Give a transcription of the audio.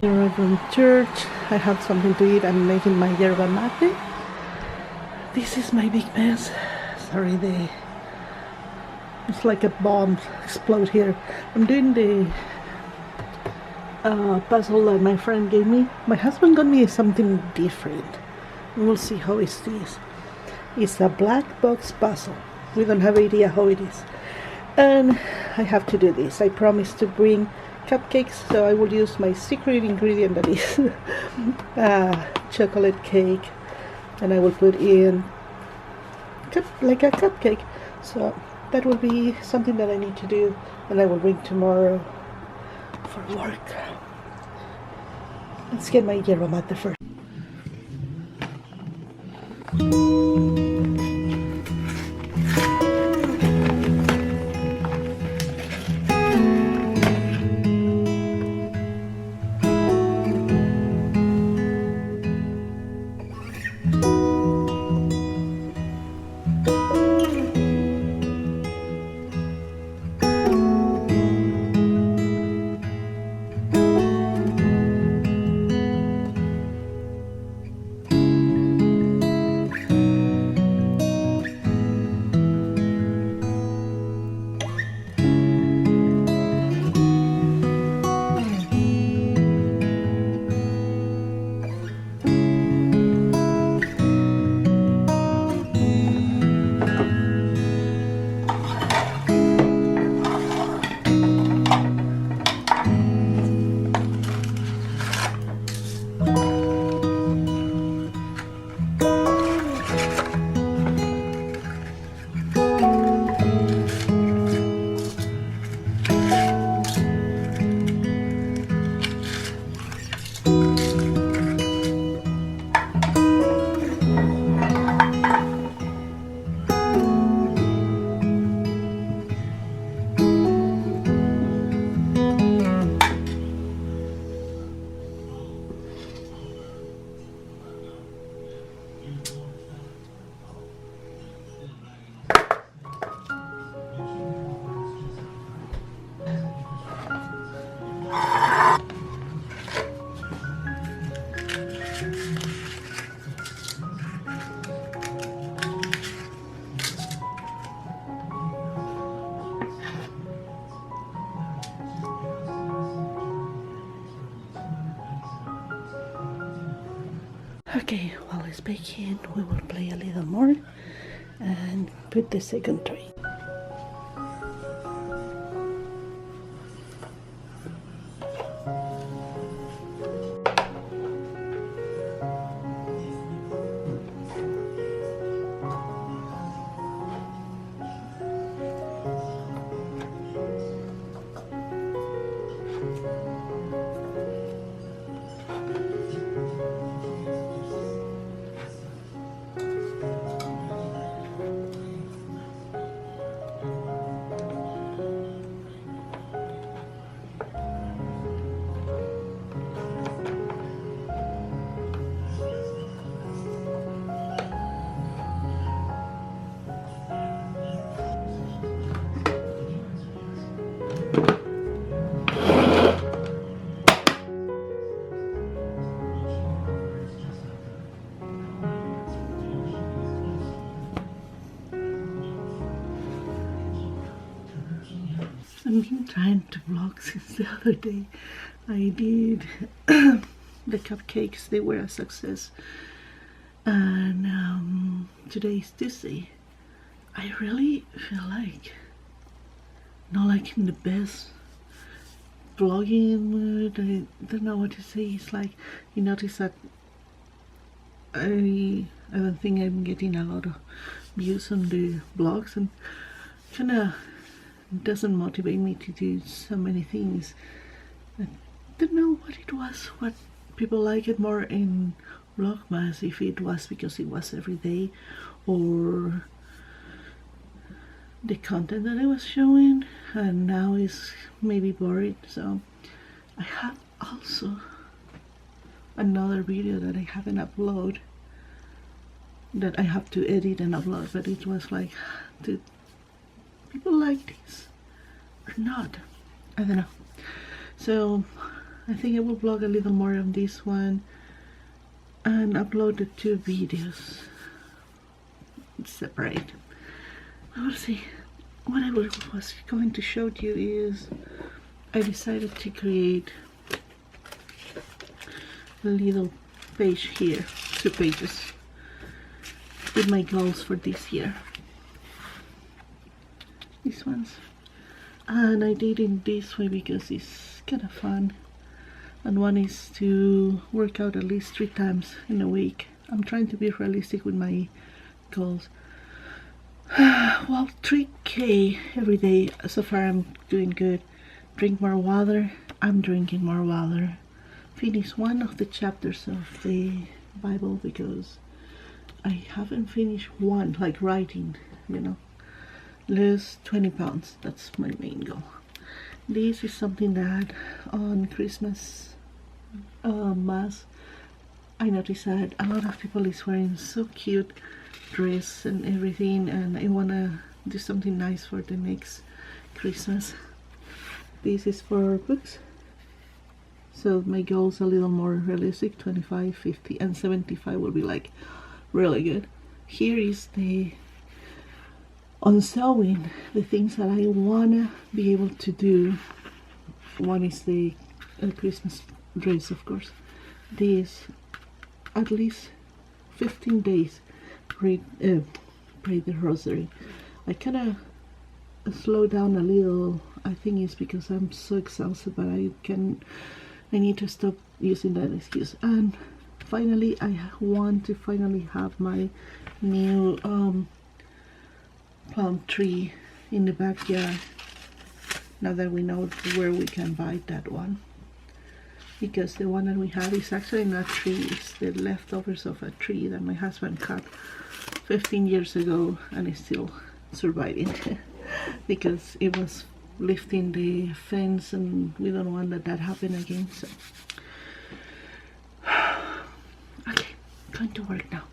Arrived from church. I have something to eat. I'm making my yerba mate. This is my big mess. Sorry, it's like a bomb explode here. I'm doing the puzzle that my friend gave me. My husband got me something different. We'll see how it's this. It's a black box puzzle. We don't have idea how it is. And I have to do this. I promised to bring cupcakes, so I will use my secret ingredient, that is chocolate cake, and I will put in like a cupcake. So that will be something that I need to do, and I will bring tomorrow for work. Let's get my yerba mate first. Okay, while it's baking, we will play a little more and put the second tray. I've been trying to vlog since the other day. I did the cupcakes, they were a success. And today is Tuesday. I really feel like not like in the best vlogging mood. I don't know what to say. It's like you notice that I don't think I'm getting a lot of views on the vlogs, and kinda doesn't motivate me to do so many things. I don't know what it was, what people like it more in Vlogmas, if it was because it was every day or the content that I was showing, and now is maybe boring. So I have also another video that I haven't uploaded that I have to edit and upload, but it was like, did people like this or not? I don't know. So I think I will vlog a little more on this one and upload the 2 videos separate. I will see. What I was going to show you is I decided to create a little page here, 2 pages, with my goals for this year. These ones. And I did it this way because it's kind of fun. And one is to work out at least 3 times in a week. I'm trying to be realistic with my goals. Well, 3K every day. So far I'm doing good. Drink more water. I'm drinking more water. Finish one of the chapters of the Bible because I haven't finished one, like writing, you know. Lose 20 pounds. That's my main goal. This is something that on Christmas Mass I noticed that a lot of people is wearing so cute dress and everything, and I wanna do something nice for the next Christmas. This is for books, so my goals a little more realistic. 25, 50 and 75 will be like really good. Here is the on sewing, the things that I wanna be able to do. One is the Christmas dress, of course. This at least 15 days pray the rosary. I kind of slow down a little. I think it's because I'm so exhausted, but I need to stop using that excuse. And finally, I want to finally have my new palm tree in the backyard, now that we know where we can buy that one, because the one that we have is actually not a tree, it's the leftovers of a tree that my husband cut 15 years ago and is still surviving because it was lifting the fence and we don't want that happen again. So okay, going to work now.